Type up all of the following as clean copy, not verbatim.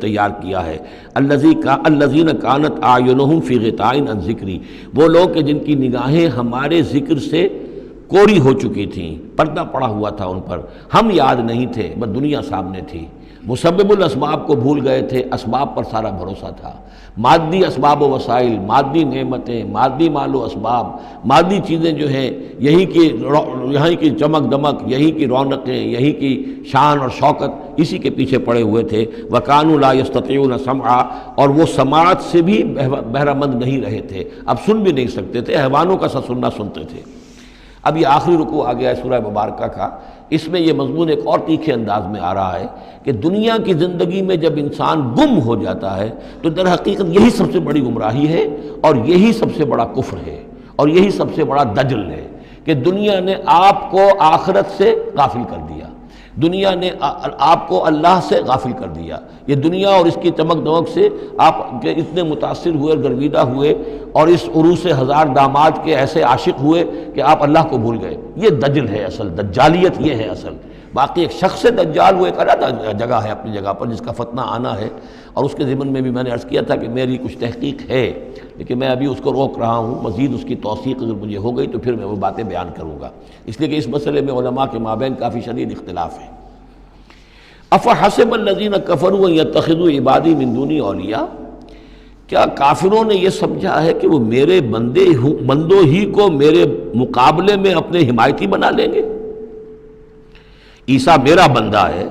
تیار کیا ہے۔ الذین کانت اعینہم فی غطاء عن ذکری، وہ لوگ کہ جن کی نگاہیں ہمارے ذکر سے کوری ہو چکی تھیں، پردہ پڑا ہوا تھا ان پر، ہم یاد نہیں تھے، بس دنیا سامنے تھی، مسبب الاسباب کو بھول گئے تھے، اسباب پر سارا بھروسہ تھا، مادی اسباب و وسائل، مادی نعمتیں، مادی مال و اسباب، مادی چیزیں جو ہیں، یہیں کی چمک دمک، یہیں کی رونقیں، یہیں کی شان اور شوکت، اسی کے پیچھے پڑے ہوئے تھے۔ وَكَانُوا لَا يَسْتَطِيعُونَ سَمْعًا، اور وہ سماعت سے بھی بہرہ مند نہیں رہے تھے، اب سن بھی نہیں سکتے تھے، حیوانوں کا سا سننا سنتے تھے۔ اب یہ آخری رکوع آ گیا ہے سورہ مبارکہ کا، اس میں یہ مضمون ایک اور تیکھے انداز میں آ رہا ہے کہ دنیا کی زندگی میں جب انسان گم ہو جاتا ہے تو در حقیقت یہی سب سے بڑی گمراہی ہے، اور یہی سب سے بڑا کفر ہے، اور یہی سب سے بڑا دجل ہے کہ دنیا نے آپ کو آخرت سے غافل کر دیا، دنیا نے آپ کو اللہ سے غافل کر دیا۔ یہ دنیا اور اس کی چمک دمک سے آپ کے اتنے متاثر ہوئے، گرویدہ ہوئے، اور اس عروس ہزار داماد کے ایسے عاشق ہوئے کہ آپ اللہ کو بھول گئے۔ یہ دجل ہے اصل، دجالیت یہ ہے اصل۔ باقی ایک شخص دجال وہ ایک علیحدہ جگہ ہے اپنی جگہ پر جس کا فتنہ آنا ہے، اور اس کے ضمن میں بھی میں نے عرض کیا تھا کہ میری کچھ تحقیق ہے، لیکن میں ابھی اس کو روک رہا ہوں، مزید اس کی توثیق اگر مجھے ہو گئی تو پھر میں وہ باتیں بیان کروں گا، اس لیے کہ اس مسئلے میں علماء کے مابین کافی شدید اختلاف ہے۔ افحسب الذین کفروا ان یتخذوا عبادی من دونی اولیاء، کیا کافروں نے یہ سمجھا ہے کہ وہ میرے بندوں ہی کو میرے مقابلے میں اپنے حمایتی بنا لیں گے؟ عیسیٰ میرا بندہ ہے،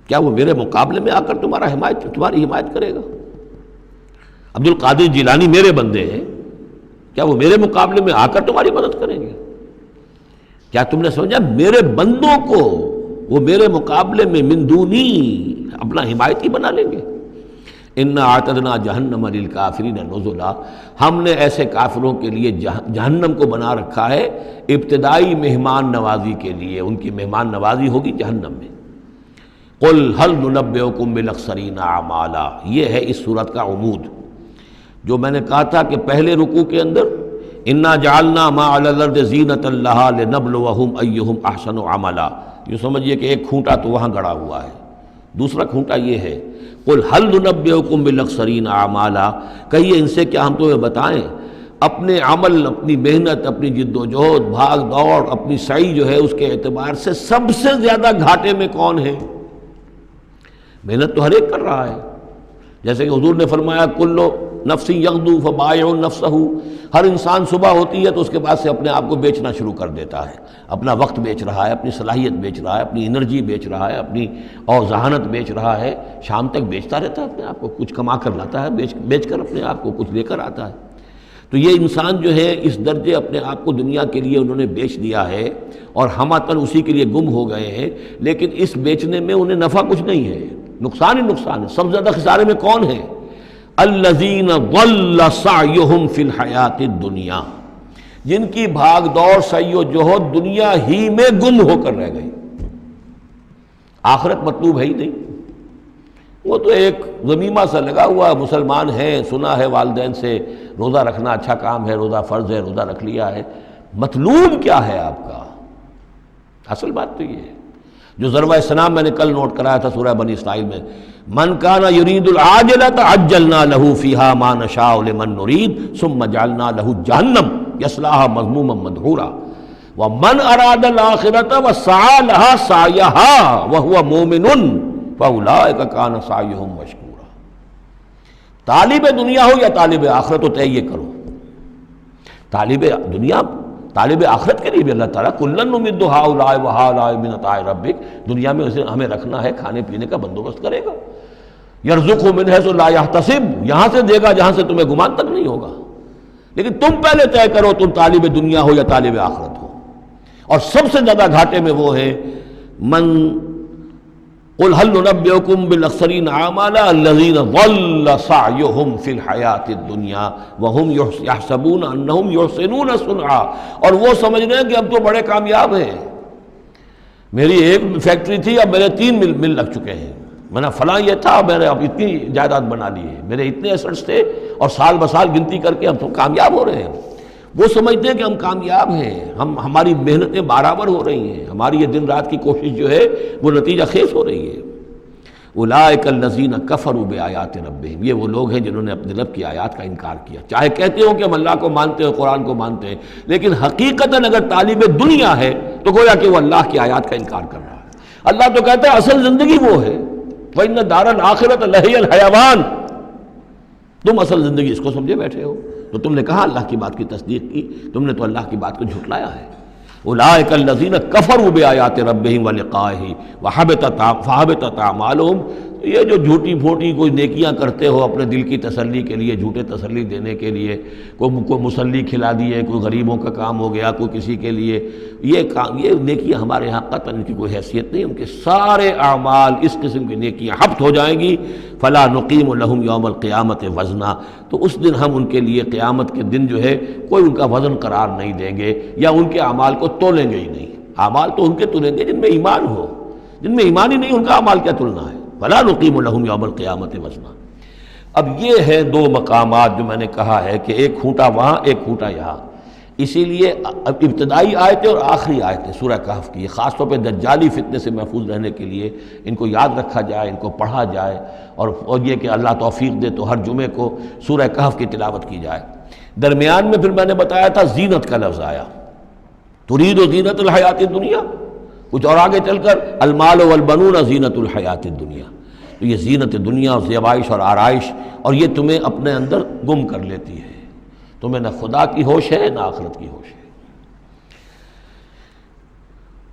کیا وہ میرے مقابلے میں آ کر تمہاری حمایت کرے گا؟ عبد القادر جیلانی میرے بندے ہیں، کیا وہ میرے مقابلے میں آ کر تمہاری مدد کریں گے؟ کیا تم نے سمجھا میرے بندوں کو وہ میرے مقابلے میں من دونی اپنا حمایتی بنا لیں گے؟ انا اعتدنا جہنم للکافرین نزلا، ہم نے ایسے کافروں کے لیے جہنم کو بنا رکھا ہے ابتدائی مہمان نوازی کے لیے، ان کی مہمان نوازی ہوگی جہنم میں۔ قل هل ننبئکم بالاخسرین اعمالا، یہ ہے اس صورت کا عمود، جو میں نے کہا تھا کہ پہلے رکوع کے اندر انا جعلنا ما علی الارض زینۃ لها لنبلوہم ایہم احسن عملا، یہ سمجھیے کہ ایک کھونٹا تو وہاں گڑا ہوا ہے، دوسرا کھونٹا یہ ہے قل هل ننبئکم بالاخسرین اعمالا، کہیے ان سے کیا ہم تمہیں بتائیں اپنے عمل، اپنی محنت، اپنی جد و جہد، بھاگ دوڑ، اپنی سعی جو ہے اس کے اعتبار سے سب سے زیادہ گھاٹے میں کون ہے؟ محنت تو ہر ایک کر رہا ہے، جیسے کہ حضور نے فرمایا کلو نفس یغدو فبائع نفسہ، ہر انسان صبح ہوتی ہے تو اس کے بعد سے اپنے آپ کو بیچنا شروع کر دیتا ہے، اپنا وقت بیچ رہا ہے، اپنی صلاحیت بیچ رہا ہے، اپنی انرجی بیچ رہا ہے، اپنی اور ذہانت بیچ رہا ہے، شام تک بیچتا رہتا ہے اپنے آپ کو، کچھ کما کر لاتا ہے، بیچ کر اپنے آپ کو کچھ لے کر آتا ہے۔ تو یہ انسان جو ہے اس درجے اپنے آپ کو دنیا کے لیے انہوں نے بیچ دیا ہے، اور ہماتن اسی کے لیے گم ہو گئے ہیں، لیکن اس بیچنے میں انہیں نفع کچھ نہیں ہے، نقصان ہی نقصان ہے۔ سب سے زیادہ خسارے میں کون ہے؟ الذین ضل سعیہم فی الحیات الدنیا، جن کی بھاگ دوڑ، سعی و جہد دنیا ہی میں گم ہو کر رہ گئی، آخرت مطلوب ہے ہی نہیں، وہ تو ایک ضمیمہ سا لگا ہوا، مسلمان ہے، سنا ہے والدین سے روزہ رکھنا اچھا کام ہے، روزہ فرض ہے، روزہ رکھ لیا ہے، مطلوب کیا ہے آپ کا؟ اصل بات تو یہ ہے جو ضربہ سلام میں نے کل نوٹ کرایا تھا سورہ بنی اسرائیل میں، من کان یرید العاجلۃ عجلنا له فیہا ما نشاء لمن نرید ثم جعلنا له جہنم یصلاها مذموما مدحورا ومن اراد الاخرۃ وسعى لها سعیها وهو مؤمن فاولئک کان سعیهم مشکورا۔ طالب دنیا ہو یا طالب آخرت ہو، طے یہ کرو، طالب دنیا طالب آخرت کے لیے بھی اللہ تعالیٰ کلا نمد ہؤلاء وہؤلاء من عطاء ربک، دنیا میں اسے ہمیں رکھنا ہے، کھانے پینے کا بندوبست کرے گا، یرزقہ من حیث لا یحتسب، یہاں سے دے گا جہاں سے تمہیں گمان تک نہیں ہوگا، لیکن تم پہلے طے کرو تم طالب دنیا ہو یا طالب آخرت ہو۔ اور سب سے زیادہ گھاٹے میں وہ ہے من قل هل ننبئکم بالاخسرین اعمالا الذین ضل سعیہم فی الحیات الدنیا وہم یحسبون انہم یحسنون صنعا، اور وہ سمجھ رہے ہیں کہ اب تو بڑے کامیاب ہیں، میری ایک فیکٹری تھی اب میرے 3 مل لگ چکے ہیں، میں نے فلاں یہ تھا میں نے اب اتنی جائیداد بنا لی ہے، میرے اتنے ایسٹس تھے، اور سال بسال گنتی کر کے ہم تو کامیاب ہو رہے ہیں۔ وہ سمجھتے ہیں کہ ہم کامیاب ہیں، ہماری محنتیں برابر ہو رہی ہیں، ہماری یہ دن رات کی کوشش جو ہے وہ نتیجہ خیز ہو رہی ہے۔ اولئک الذین کفروا بآیات ربہم، یہ وہ لوگ ہیں جنہوں نے اپنے رب کی آیات کا انکار کیا، چاہے کہتے ہوں کہ ہم اللہ کو مانتے ہیں، قرآن کو مانتے ہیں، لیکن حقیقتاً اگر طالب دنیا ہے تو گویا کہ وہ اللہ کی آیات کا انکار کر رہا ہے۔ اللہ تو کہتا ہے اصل زندگی وہ ہے، وَإِنَّ دَارَ الْآخِرَةَ لَهِيَ الْحَيَوَانُ، تم اصل زندگی اس کو سمجھے بیٹھے ہو، تو تم نے کہا اللہ کی بات کی تصدیق کی، تم نے تو اللہ کی بات کو جھٹلایا ہے۔ اولئک الذین کفروا بآیات ربہم ولقائہ فحبطت اعمالہم، یہ جو جھوٹی پھوٹی کوئی نیکیاں کرتے ہو اپنے دل کی تسلی کے لیے، جھوٹے تسلی دینے کے لیے، کوئی مسلی کھلا دیے، کوئی غریبوں کا کام ہو گیا، کوئی کسی کے لیے، یہ نیکیاں ہمارے ہاں قطعاً ان کی کوئی حیثیت نہیں، ان کے سارے اعمال اس قسم کی نیکیاں حبط ہو جائیں گی۔ فلا نقیم لہم یوم القیامت وزنا، تو اس دن ہم ان کے لیے قیامت کے دن جو ہے کوئی ان کا وزن قرار نہیں دیں گے، یا ان کے اعمال کو تولیں گے ہی نہیں۔ اعمال تو ان کے تولیں گے جن میں ایمان ہو، جن میں ایمان ہی نہیں ان کا اعمال کیا تلنا ہے۔ ولا نقیم لہم یوم القیامت وزنا۔ اب یہ ہیں دو مقامات جو میں نے کہا ہے کہ ایک کھوٹا وہاں، ایک کھوٹا یہاں، اسی لیے ابتدائی آیتیں اور آخری آیتیں سورہ کہف کی، خاص طور پہ دجالی فتنے سے محفوظ رہنے کے لیے ان کو یاد رکھا جائے، ان کو پڑھا جائے، اور یہ کہ اللہ توفیق دے تو ہر جمعے کو سورہ کہف کی تلاوت کی جائے۔ درمیان میں پھر میں نے بتایا تھا زینت کا لفظ آیا، ترید زینت الحیات الدنیا، کچھ اور آگے چل کر المال والبنون زینت الحیات الدنیا، تو یہ زینت دنیا اور زیبائش اور آرائش، اور یہ تمہیں اپنے اندر گم کر لیتی ہے، تمہیں نہ خدا کی ہوش ہے نہ آخرت کی ہوش ہے۔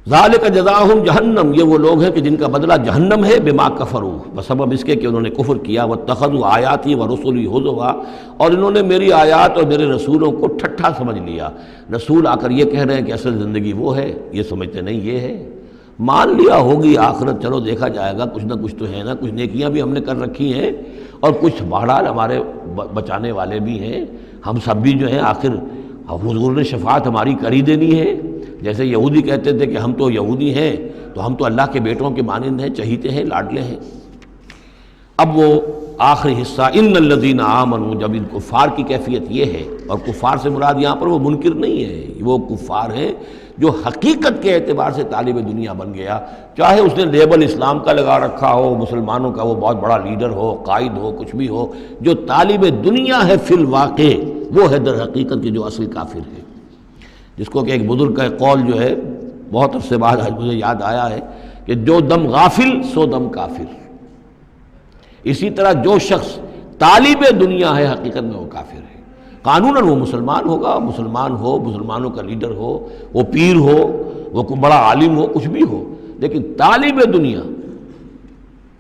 ذالک جزاؤہم جہنم، یہ وہ لوگ ہیں کہ جن کا بدلہ جہنم ہے، بما کفروا، بسبب اس کے کہ انہوں نے کفر کیا، واتخذوا آیاتی ورسلی ہزوا، اور انہوں نے میری آیات اور میرے رسولوں کو ٹھٹھا سمجھ لیا۔ رسول آ کر یہ کہہ رہے ہیں کہ اصل زندگی وہ ہے، یہ سمجھتے نہیں یہ ہے۔ مان لیا ہوگی آخرت، چلو دیکھا جائے گا، کچھ نہ کچھ تو ہے نا، کچھ نیکیاں بھی ہم نے کر رکھی ہیں، اور کچھ بہرحال ہمارے بچانے والے بھی ہیں، ہم سب بھی جو ہیں آخر حضور نے شفاعت ہماری کری دینی ہے۔ جیسے یہودی کہتے تھے کہ ہم تو یہودی ہیں، تو ہم تو اللہ کے بیٹوں کے مانند ہیں، چہیتے ہیں، لاڈلے ہیں۔ اب وہ آخری حصہ ان الذین آمنوا، جب ان کفار کی کیفیت یہ ہے، اور کفار سے مراد یہاں پر وہ منکر نہیں ہے، وہ کفار ہیں جو حقیقت کے اعتبار سے طالب دنیا بن گیا، چاہے اس نے لیبل اسلام کا لگا رکھا ہو، مسلمانوں کا وہ بہت بڑا لیڈر ہو، قائد ہو، کچھ بھی ہو، جو طالب دنیا ہے فی الواقع وہ ہے در حقیقت کی جو اصل کافر ہے، جس کو کہ ایک بزرگ کا قول جو ہے بہت عرصے بعد آج مجھے یاد آیا ہے کہ جو دم غافل سو دم کافر۔ اسی طرح جو شخص طالب دنیا ہے حقیقت میں وہ کافر ہے۔ قانوناً وہ مسلمان ہوگا، مسلمان ہو، مسلمانوں کا لیڈر ہو، وہ پیر ہو، وہ کوئی بڑا عالم ہو، کچھ بھی ہو، لیکن طالب دنیا،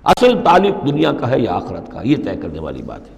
اصل طالب دنیا کا ہے یا آخرت کا، یہ طے کرنے والی بات ہے۔